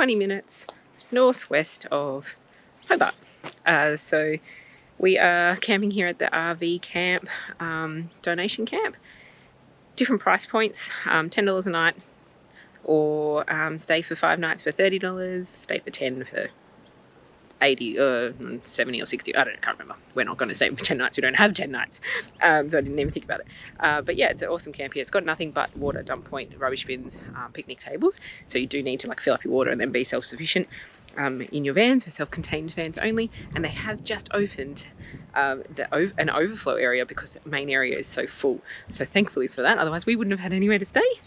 20 minutes northwest of Hobart. So we are camping here at the RV camp, donation camp. Different price points, $10 a night, or stay for 5 nights for $30, stay for 10 for 80 or 70 or 60, I don't know, can't remember. We're not going to stay for 10 nights, we don't have 10 nights, so I didn't even think about it. But yeah, it's an awesome camp here. It's got nothing but water, dump point, rubbish bins, picnic tables, so you do need to like fill up your water and then be self-sufficient in your van, so self-contained vans only. And they have just opened an overflow area because the main area is so full, so thankfully for that, otherwise we wouldn't have had anywhere to stay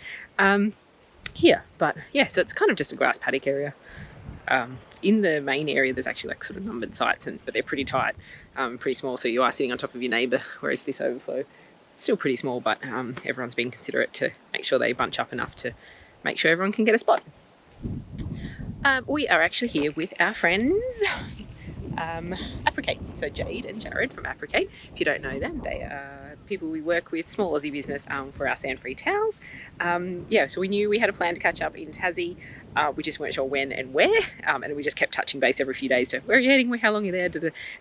here. But yeah, so it's kind of just a grass paddock area. In the main area there's actually like sort of numbered sites, but they're pretty tight, pretty small, so you are sitting on top of your neighbour, whereas this overflow still pretty small, but everyone's being considerate to make sure they bunch up enough to make sure everyone can get a spot. We are actually here with our friends Apricate, so Jade and Jared from Apricate. If you don't know them, they are people we work with, small Aussie business for our sand-free towels. Yeah, so we knew we had a plan to catch up in Tassie. We just weren't sure when and where, and we just kept touching base every few days to where are you heading, how long are you there,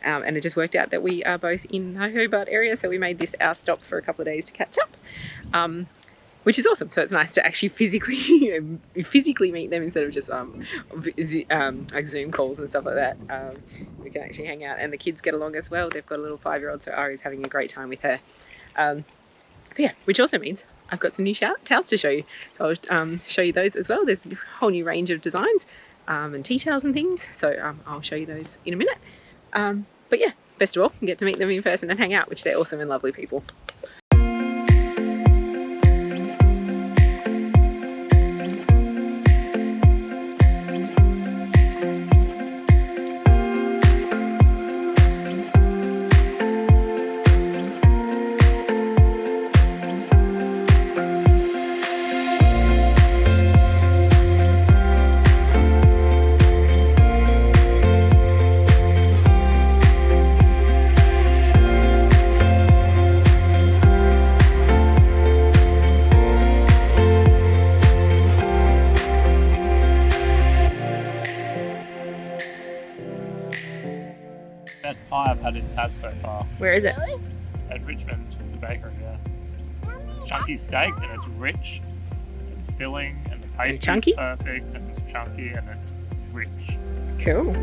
and it just worked out that we are both in the Hobart area, so we made this our stop for a couple of days to catch up, which is awesome. So it's nice to actually physically meet them instead of just like Zoom calls and stuff like that. We can actually hang out, and the kids get along as well. They've got a little 5-year-old, so Ari's having a great time with her. But yeah, which also means I've got some new towels to show you. So I'll show you those as well. There's a whole new range of designs and tea towels and things. So I'll show you those in a minute. But yeah, best of all, you get to meet them in person and hang out, which they're awesome and lovely people. Best pie I've had in Tas so far. Where is it? At Richmond, the bakery, yeah. Chunky steak, and it's rich and filling, and the pastry is perfect, and it's chunky and it's rich. Cool.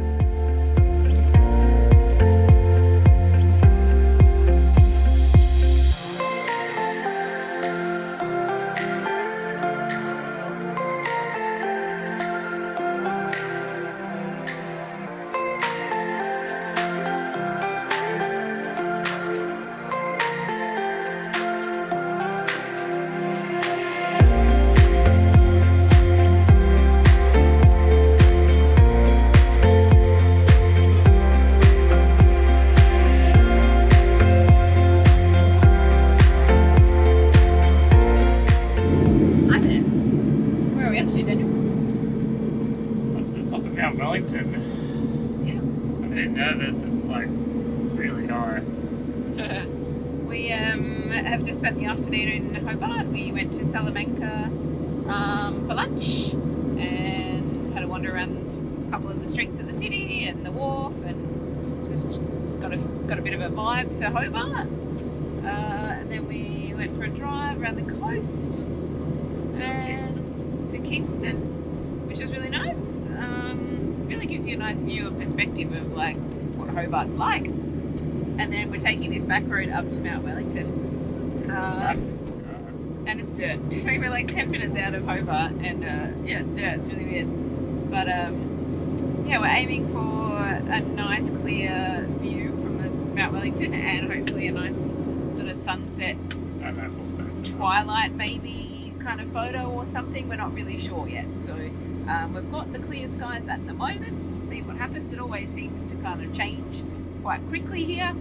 Mount Wellington. Yeah. I was a bit nervous, it's like really high. We have just spent the afternoon in Hobart. We went to Salamanca for lunch and had a wander around a couple of the streets of the city and the wharf, and just got a bit of a vibe for Hobart. And then we went for a drive around the coast and to Kingston, which was really nice. Really gives you a nice view and perspective of like what Hobart's like. And then we're taking this back road up to Mount Wellington. And it's dirt. So we're like 10 minutes out of Hobart, and yeah, it's dirt. It's really weird. But yeah, we're aiming for a nice clear view from the Mount Wellington, and hopefully a nice sort of sunset, twilight maybe kind of photo or something. We're not really sure yet. So we've got the clear skies at the moment. We'll see what happens. It always seems to kind of change quite quickly here.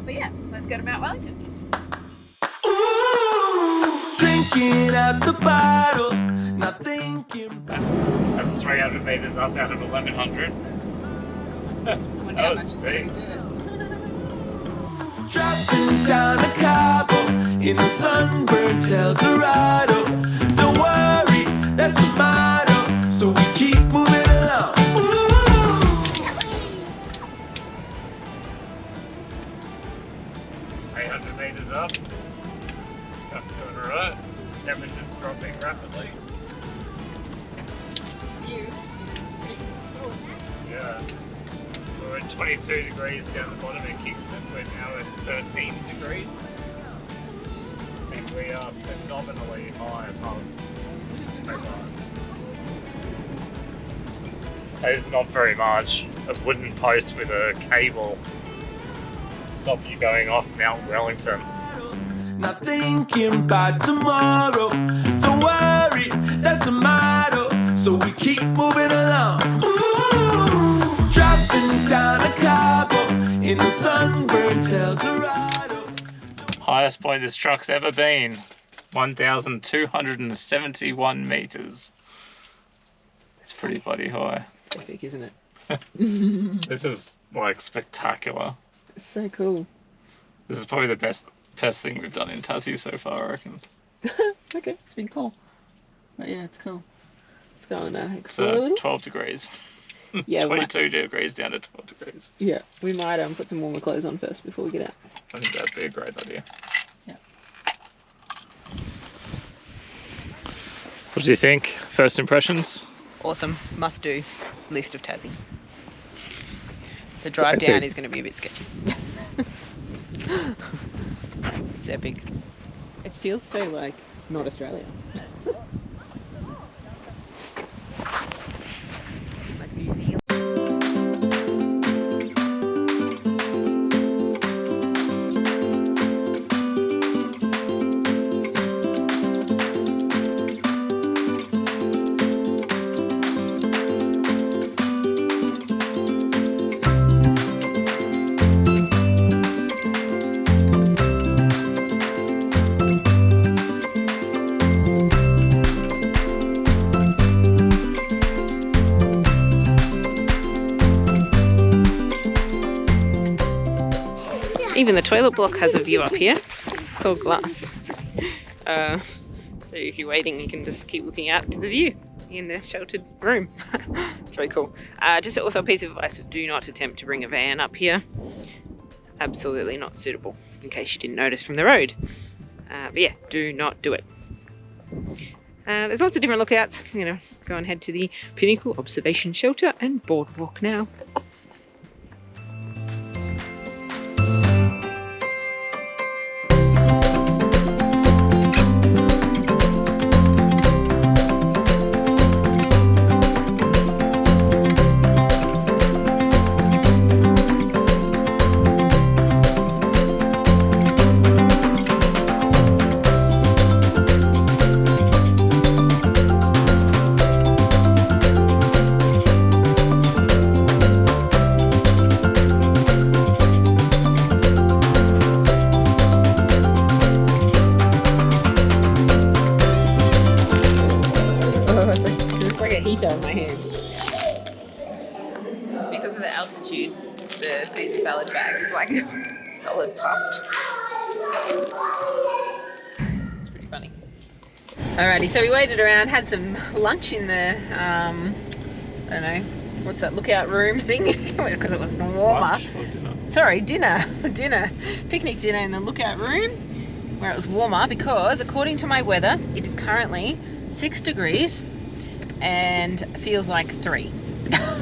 But yeah, let's go to Mount Wellington. Drinking at the bottle, not thinking about. That's 300 metres up out of 1100. Wonder how much it's going to be doing. Driving down a Cabo in a sunburned Eldorado. Don't worry, that's the motto. so we keep moving along. Ooh. 800 metres up. Truck's doing alright. Temperature's dropping rapidly. View is pretty cool. Yeah. We're at 22 degrees down the bottom in Kingston. We're now at 13 degrees. And we are phenomenally high above Hobart. That is not very much. A wooden post with a cable stop you going off Mount Wellington. Not thinking about tomorrow. Don't worry, that's the motto. So we keep moving along. Ooh. Driving down a Cabo in the sunburned Eldorado. Highest point this truck's ever been. 1,271 metres. It's pretty bloody high. It's epic, isn't it? This is like spectacular. It's so cool. This is probably the best thing we've done in Tassie so far, I reckon. Okay, it's been cool. But yeah, it's cool. Let's go and explore a little. 12 degrees. Yeah, 22 degrees down to 12 degrees. Yeah, we might put some warmer clothes on first before we get out. I think that'd be a great idea. Yeah. What do you think? First impressions? Awesome. Must do list of Tassie. The drive down is going to be a bit sketchy. It's epic. It feels so like not Australia. Like New Zealand. Even the toilet block has a view up here. It's all glass. So if you're waiting, you can just keep looking out to the view in the sheltered room. It's very cool. Just also a piece of advice, do not attempt to bring a van up here. Absolutely not suitable, in case you didn't notice from the road. But yeah, do not do it. There's lots of different lookouts. I'm going to go and head to the Pinnacle Observation Shelter and Boardwalk now. In my hand. Because of the altitude, the Caesar salad bag is like solid puffed. It's pretty funny. Alrighty, so we waited around, had some lunch in the, I don't know, what's that lookout room thing? Because it was warmer. Lunch or dinner? Sorry, dinner. Picnic dinner in the lookout room where it was warmer because according to my weather, it is currently 6 degrees and feels like 3.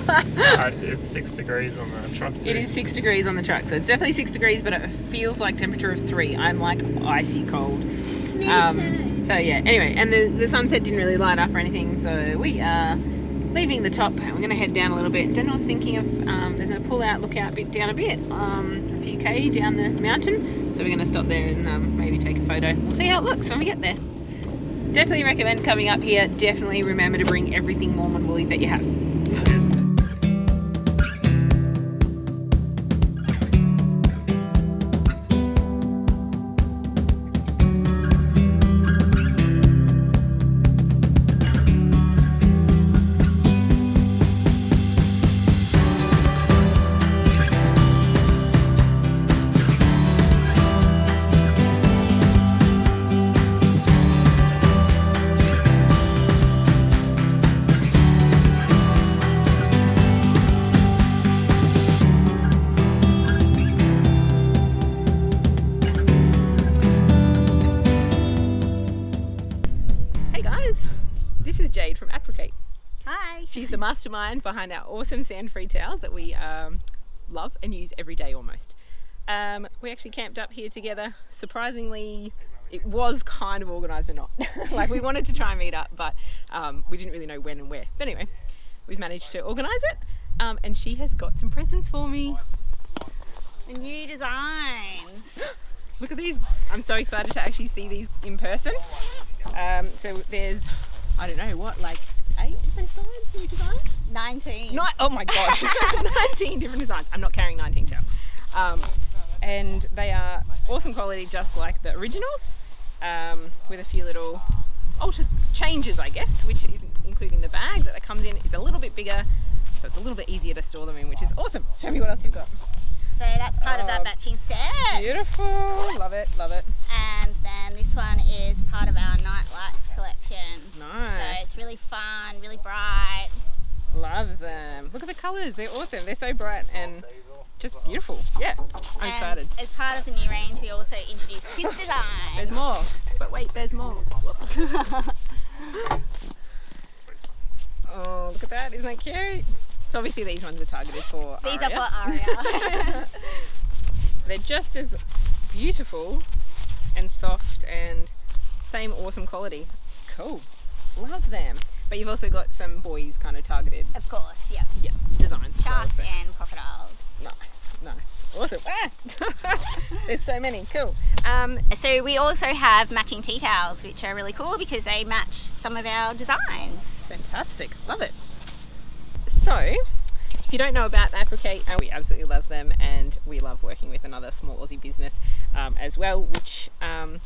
It's 6 degrees on the truck too. It is 6 degrees on the truck, so it's definitely 6 degrees, but it feels like temperature of 3. I'm like icy cold. So yeah, anyway, and the sunset didn't really light up or anything, so we are leaving the top. We're going to head down a little bit. Then I was thinking of, there's a pull-out lookout bit down a bit, a few K down the mountain, so we're going to stop there and maybe take a photo. We'll see how it looks when we get there. Definitely recommend coming up here. Definitely remember to bring everything warm and woolly that you have. mastermind behind our awesome sand-free towels that we love and use every day almost. We actually camped up here together. Surprisingly, it was kind of organised but not. Like, we wanted to try and meet up, but we didn't really know when and where. But anyway, we've managed to organise it, and she has got some presents for me. The new designs. Look at these. I'm so excited to actually see these in person. So there's, I don't know what, like 8 different designs, new designs? 19. Oh my gosh, 19 different designs. I'm not carrying 19 towels. And they are awesome quality, just like the originals, with a few little changes, I guess, which is including the bag that comes in is a little bit bigger, so it's a little bit easier to store them in, which is awesome. Show me what else you've got. So that's part of that matching set. Beautiful, love it, love it. And then this one is part of our night lights collection. Nice. So it's really fun, really bright. Love them. Look at the colours, they're awesome. They're so bright and just beautiful. Yeah, I'm excited. As part of the new range, we also introduced kids design. There's more, but wait, there's more. Whoops. Oh, look at that, isn't that cute? So obviously these ones are targeted for These Aria. are for Aria. They're just as beautiful and soft and same awesome quality. Cool, love them. But you've also got some boys kind of targeted. Of course, yeah. Yeah, designs. Sharks and crocodiles. Nice. Awesome. Ah! There's so many. Cool. So we also have matching tea towels, which are really cool because they match some of our designs. Fantastic. Love it. So, if you don't know about Apricate, we absolutely love them, and we love working with another small Aussie business as well, which is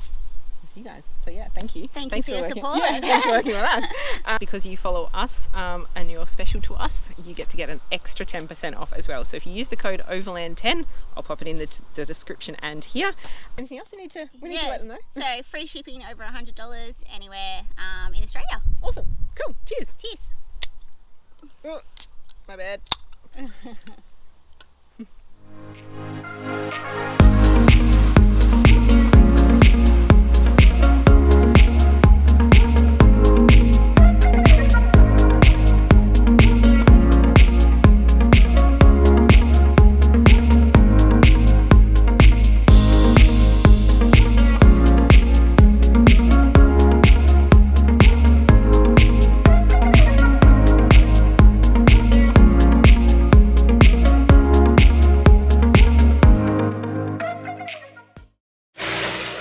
you guys. So yeah, thank you. Thanks for your working. support. Yeah, thanks for working with us. Because you follow us and you're special to us, you get to get an extra 10% off as well. So if you use the code OVERLAND10, I'll pop it in the description and here. Anything else we need to let them know? So free shipping over $100 anywhere in Australia. Awesome. Cool. Cheers. Cheers. Oh, my bad.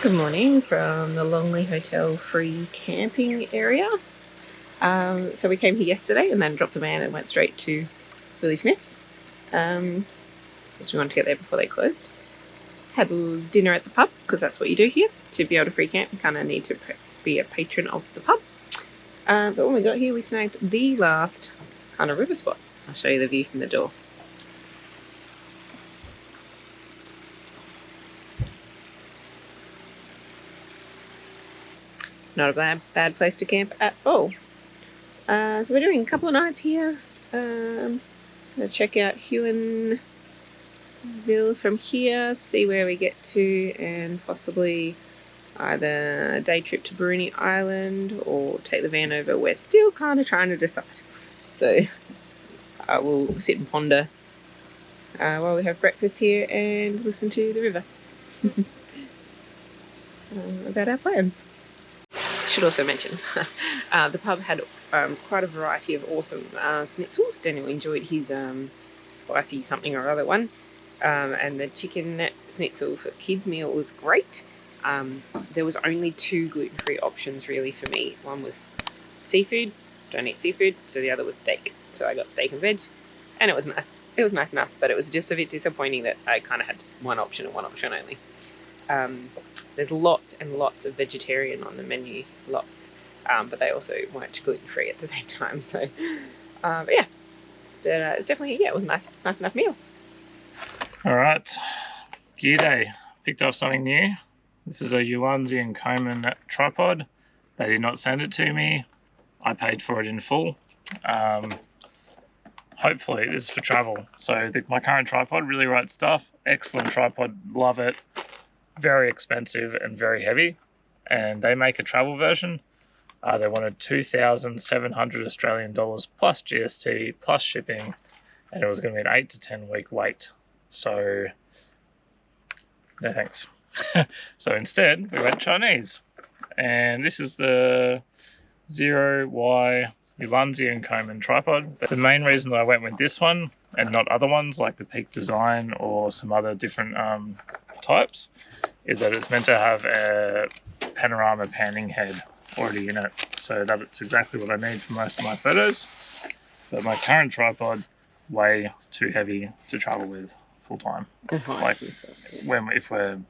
Good morning from the Langley Hotel free camping area. So we came here yesterday and then dropped the van and went straight to Willie Smith's. Because we wanted to get there before they closed. Had dinner at the pub, because that's what you do here. To be able to free camp, you kind of need to be a patron of the pub. But when we got here, we snagged the last kind of river spot. I'll show you the view from the door. Not a bad place to camp at all. So we're doing a couple of nights here. Gonna check out Huon Valley from here, see where we get to, and possibly either a day trip to Bruny Island or take the van over. We're still kind of trying to decide. So I will sit and ponder while we have breakfast here and listen to the river about our plans. Should also mention the pub had quite a variety of awesome schnitzels. Daniel enjoyed his spicy something or other one, and the chicken schnitzel for kids meal was great. There was only 2 gluten-free options really for me. One was seafood, don't eat seafood, so the other was steak. So I got steak and veg, and it was nice. It was nice enough, but it was just a bit disappointing that I kind of had one option and one option only. There's lots and lots of vegetarian on the menu, lots, but they also weren't gluten-free at the same time. So, but yeah, it's definitely, it was a nice enough meal. All right, gear day. Picked up something new. This is a Ulanzi and Coleman tripod. They did not send it to me. I paid for it in full. Hopefully this is for travel. So my current tripod, really right stuff. Excellent tripod, love it. Very expensive and very heavy, and they make a travel version. They wanted 2,700 Australian dollars plus GST plus shipping, and it was going to be an 8 to 10 week wait. So no thanks. So instead we went Chinese, and this is the 0Y Ulanzi and Coleman tripod. The main reason that I went with this one and not other ones like the Peak Design or some other different types is that it's meant to have a panorama panning head already in it, so that it's exactly what I need for most of my photos. But my current tripod, way too heavy to travel with full time. Like if we're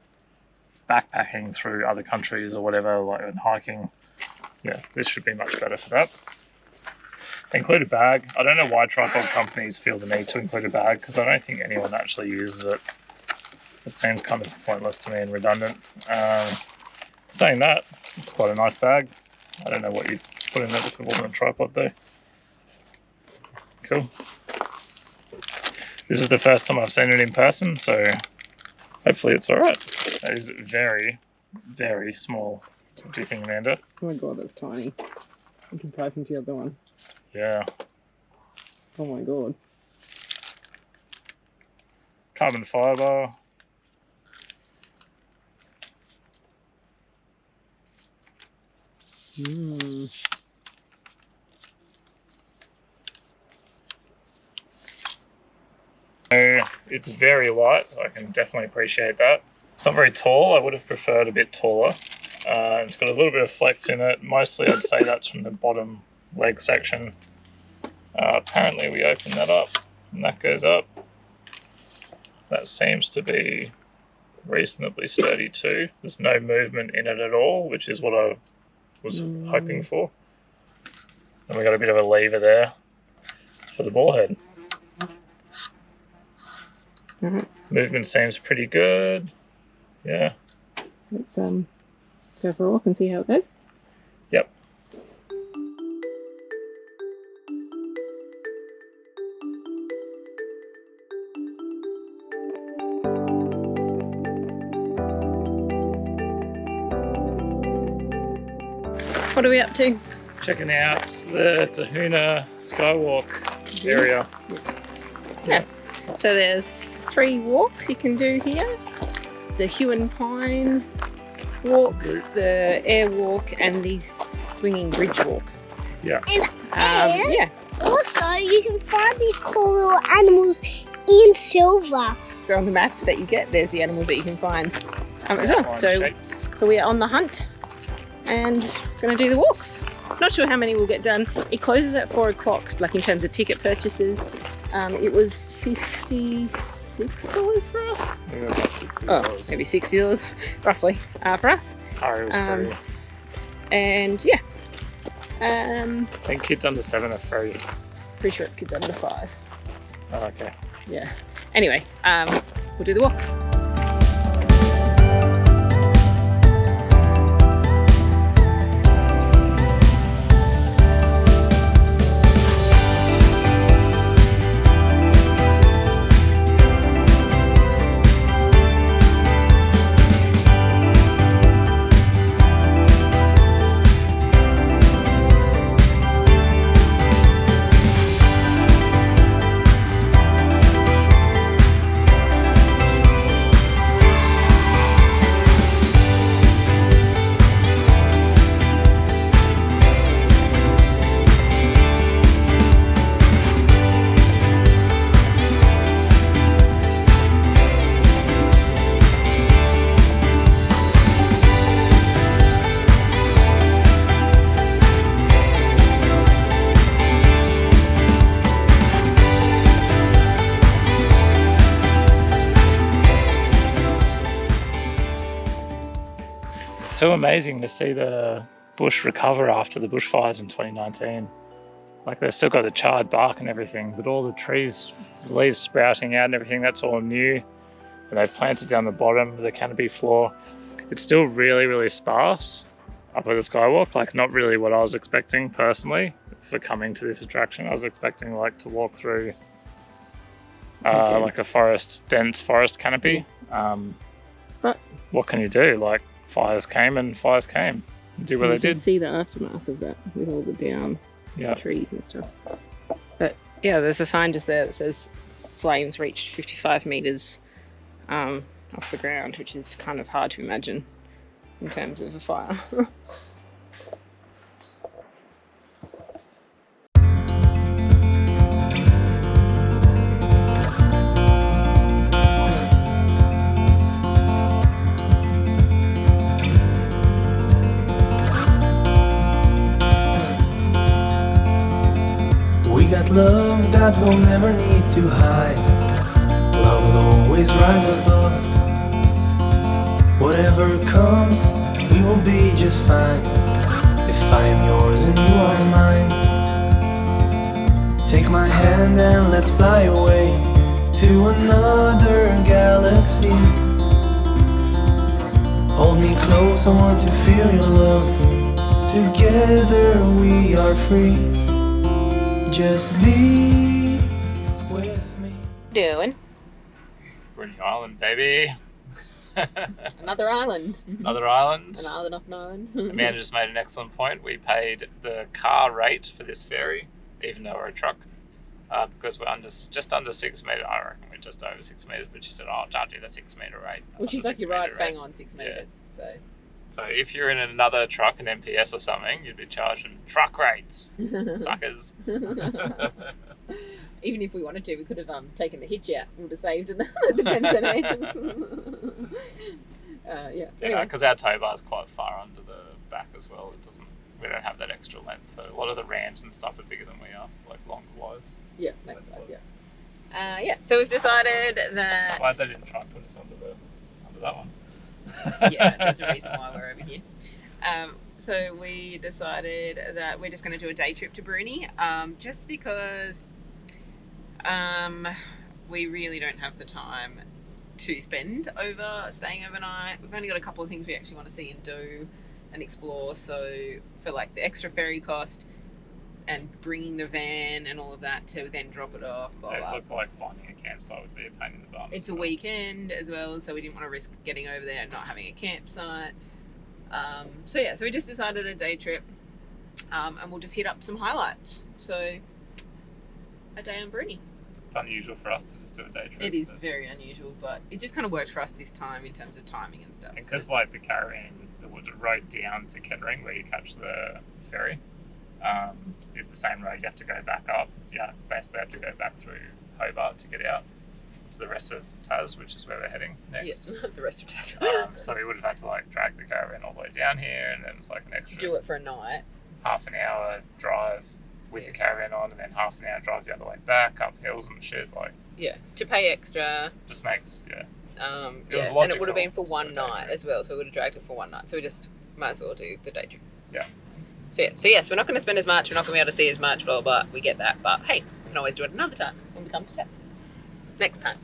backpacking through other countries or whatever, like and hiking, yeah, this should be much better for that. Include a bag. I don't know why tripod companies feel the need to include a bag, because I don't think anyone actually uses it. It seems kind of pointless to me and redundant. Saying that, it's quite a nice bag. I don't know what you'd put in it if it wasn't a tripod though. Cool. This is the first time I've seen it in person, so hopefully it's alright. That is very, very small. What do you think, Amanda? Oh my god, that's tiny in comparison to the other one. Yeah. Oh my god. Carbon fibre. So it's very light. I can definitely appreciate that. It's not very tall. I would have preferred a bit taller. It's got a little bit of flex in it. Mostly I'd say that's from the bottom leg section. Apparently we open that up and that goes up. That seems to be reasonably sturdy too. There's no movement in it at all, which is what I was hoping for. And we got a bit of a lever there for the ball head. Movement seems pretty good. Yeah. Let's go for a walk and see how it goes. Yep. What are we up to? Checking out the Tahune Skywalk area. Yeah. So there's 3 walks you can do here. The Huon Pine walk, the air walk, and the swinging bridge walk. Yeah. And yeah. also you can find these cool little animals in silver. So on the map that you get, there's the animals that you can find as well. So we are on the hunt and going to do the walks. Not sure how many we'll get done. It closes at 4 o'clock, like in terms of ticket purchases. It was $56 for us. I think it was like $60. Oh, maybe $60 roughly for us. Oh, it was free. And yeah. I think kids under 7 are free. Pretty sure it's kids under 5. Oh, okay. Yeah. Anyway, we'll do the walk. So amazing to see the bush recover after the bushfires in 2019. Like they've still got the charred bark and everything, but all the trees, the leaves sprouting out and everything, that's all new. And they've planted down the bottom of the canopy floor. It's still really, really sparse up at the Skywalk. Like not really what I was expecting personally for coming to this attraction. I was expecting like to walk through like a dense forest canopy. But what can you do? Like fires came and fires came. do what they You can did. see the aftermath of that with all the down Yeah. trees and stuff. But yeah, there's a sign just there that says flames reached 55 metres off the ground, which is kind of hard to imagine in terms of a fire. We got love that we'll never need to hide. Love will always rise above. Whatever comes, we will be just fine. If I am yours and you are mine. Take my hand and let's fly away to another galaxy. Hold me close, I want to feel your love. Together we are free. Just be with me. Doing Bruny Island, baby. another island. Another island. An island off an island. Amanda just made an excellent point. We paid the car rate for this ferry, even though we're a truck, because we're just under 6 metres. I reckon we're just over 6 metres, but she said, "Oh, I'll charge you the 6 metre rate." Which is The like 6 you're right, metre rate. bang on 6 metres. So if you're in another truck, an MPS or something, you'd be charging truck rates, So suckers. even if we wanted to, we could have taken the hitch out. We would have saved the 10 centimetres. Yeah. Anyway. Because our tow bar is quite far under the back as well. We don't have that extra length, so a lot of the ramps and stuff are bigger than we are, like longer wise. Yeah, makes sense, yeah. So we've decided that... Glad they didn't try and put us under that one. Yeah, there's a reason why we're over here. So we decided that we're just going to do a day trip to Bruny, just because we really don't have the time to spend staying overnight. We've only got a couple of things we actually want to see and do and explore, so for like the extra ferry cost and bringing the van and all of that to then drop it off, blah, It blah. looked like finding a campsite would be a pain in the bum. It's a weekend as well, so we didn't want to risk getting over there and not having a campsite. So we just decided a day trip, and we'll just hit up some highlights. So a day on Bruny. It's unusual for us to just do a day trip. It is very unusual, but it just kind of worked for us this time in terms of timing and stuff. Because like the Caravan, the road down to Kettering where you catch the ferry, is the same road you have to go back up. Yeah, basically have to go back through Hobart to get out to the rest of Tas, which is where we're heading next. Yeah, the rest of Tas. So we would have had to like drag the Caravan all the way down here, and then it's like an extra Do it for a night. half an hour drive with the Caravan on, and then half an hour drive the other way back up hills and shit. Like, Yeah, to pay extra. just makes It was and it would have been for logical one to do a day night trip. as well, so we would have dragged it for one night. So we just might as well do the day trip. Yeah. So yes, we're not going to spend as much, we're not going to be able to see as much, blah, blah, blah. We get that, but hey, we can always do it another time when we come to Tas. Next time.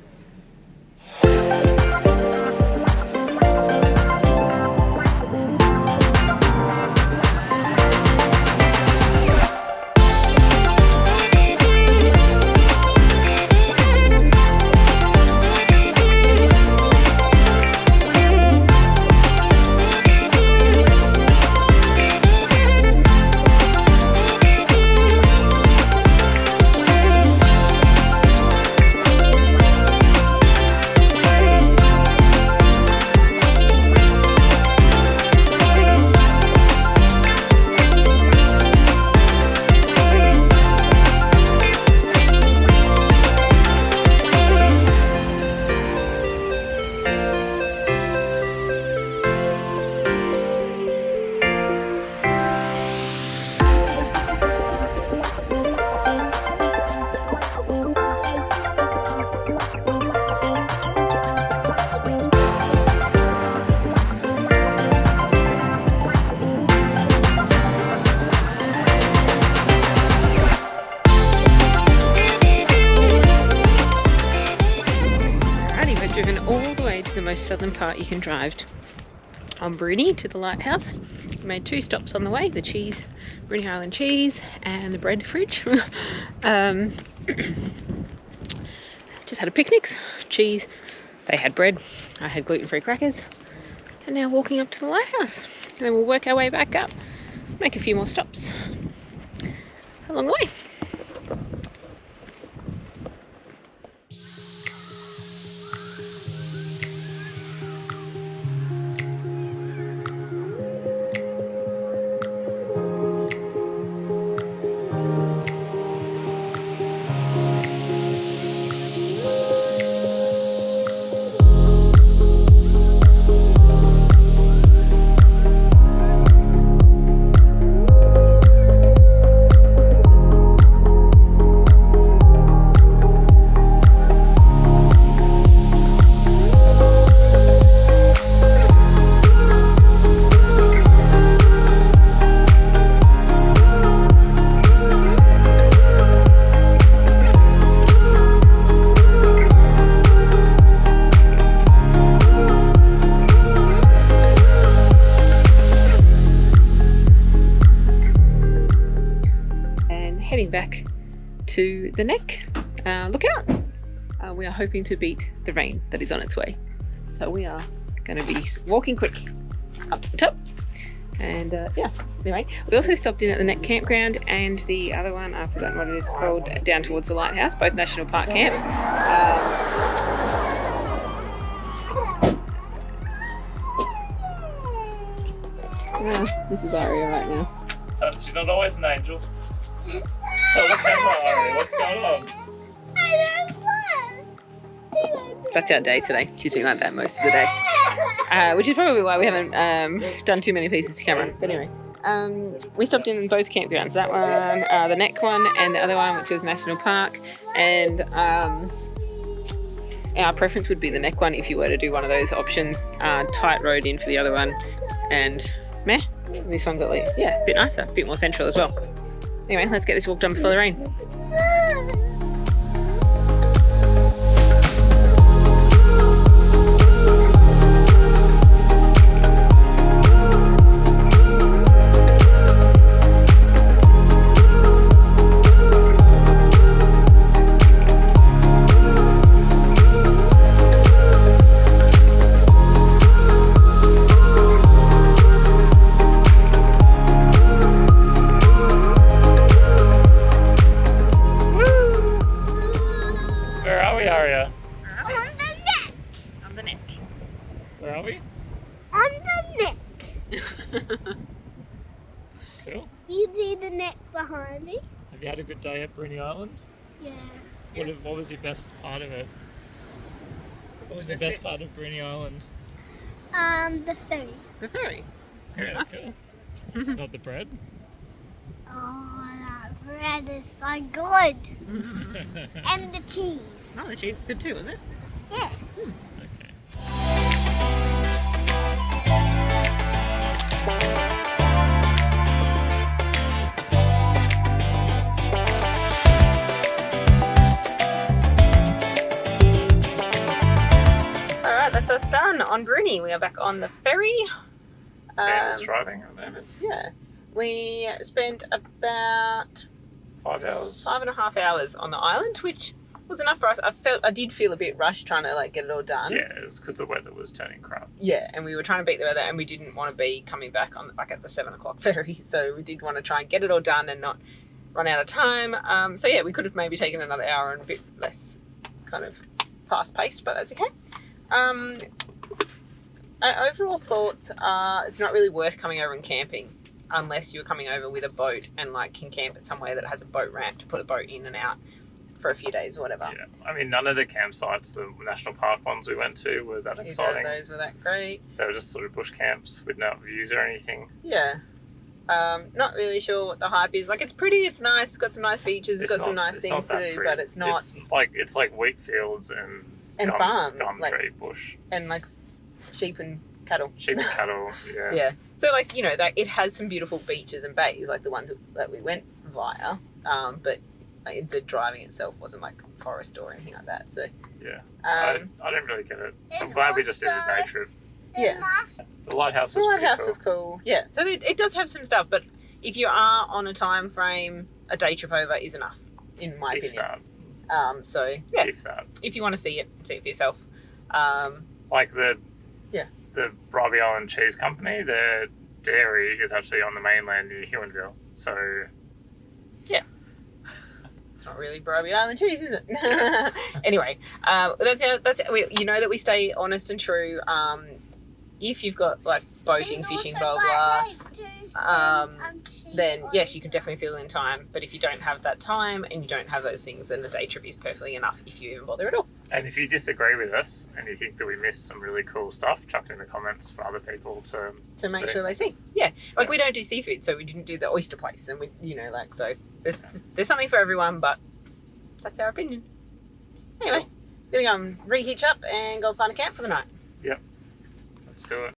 Driven all the way to the most southern part you can drive on Bruny to the lighthouse. We made 2 stops on the way, the cheese, Bruny Island cheese and the bread fridge. Just had a picnic, cheese, they had bread, I had gluten-free crackers, and now walking up to the lighthouse. and then we'll work our way back up, make a few more stops along the way. Back to the neck. Look out! We are hoping to beat the rain that is on its way. So we are going to be walking quick up to the top. And yeah, anyway, we also stopped in at the neck campground and the other one, I've forgotten what it is called, down towards the lighthouse, both national park camps. This is Aria right now. So she's not always an angel. Tell the camera, Ari, what's going on? That's our day today. She's been like that most of the day. Which is probably why we haven't done too many pieces to camera. But anyway, we stopped in both campgrounds. That one, the neck one, and the other one, which was National Park. And our preference would be the neck one if you were to do one of those options. Tight road in for the other one. And meh, this one got like, yeah, a bit nicer, a bit more central as well. Anyway, let's get this walk done before the rain. Cool. You see the neck behind me? Have you had a good day at Bruny Island? Yeah. What was your best part of it? What was the best part of Bruny Island? The ferry. The ferry? Fair enough. Cool. Not the bread? Oh, that bread is so good. And the cheese. Oh, the cheese is good too, was it? Yeah. Okay. Alright, that's us done on Bruny. We are back on the ferry. It's driving at the moment. Yeah. We spent about 5 hours. 5.5 hours on the island, which was enough for us. I did feel a bit rushed trying to like get it all done. Yeah, it was because the weather was turning crap. Yeah, and we were trying to beat the weather, and we didn't want to be coming back on at the 7 o'clock ferry, so we did want to try and get it all done and not run out of time. So yeah, we could have maybe taken another hour and a bit less kind of fast paced, but that's okay. Our overall thoughts are it's not really worth coming over and camping unless you're coming over with a boat and like can camp at somewhere that has a boat ramp to put a boat in and out for a few days or whatever. Yeah, I mean, none of the campsites, the national park ones we went to, were that exciting. Either of those were that great. They were just sort of bush camps with no views or anything. Yeah. Not really sure what the hype is. Like, it's pretty, it's nice, it's got some nice beaches, it's got some nice things to do, but it's not... It's like wheat fields and farm. Gum like, tree bush. And like sheep and cattle. Sheep and cattle, yeah. Yeah. So like, you know, like, it has some beautiful beaches and bays, like the ones that we went via, but like, the driving itself wasn't like forest or anything like that. So yeah, I don't really get it. I'm glad we just did a day trip. Yeah, the lighthouse was cool. Yeah, so it does have some stuff, but if you are on a time frame, a day trip over is enough, in my opinion. So yeah, if you want to see it for yourself. Like the Robbie Island Cheese Company, their dairy is actually on the mainland near Huon Valley. So It's not really Bruny Island cheese, is it? Anyway, you know that we stay honest and true. If you've got like boating, And fishing, also blah quite blah, like to swim then and yes, you can definitely fill in time. But if you don't have that time and you don't have those things, then a day trip is perfectly enough if you even bother at all. And if you disagree with us and you think that we missed some really cool stuff, chuck it in the comments for other people to make see. sure they see. Yeah, like we don't do seafood, so we didn't do the oyster place, and we, you know, like, so there's something for everyone, but that's our opinion. Anyway, gonna go and re-hitch up and go find a camp for the night. Yep, let's do it.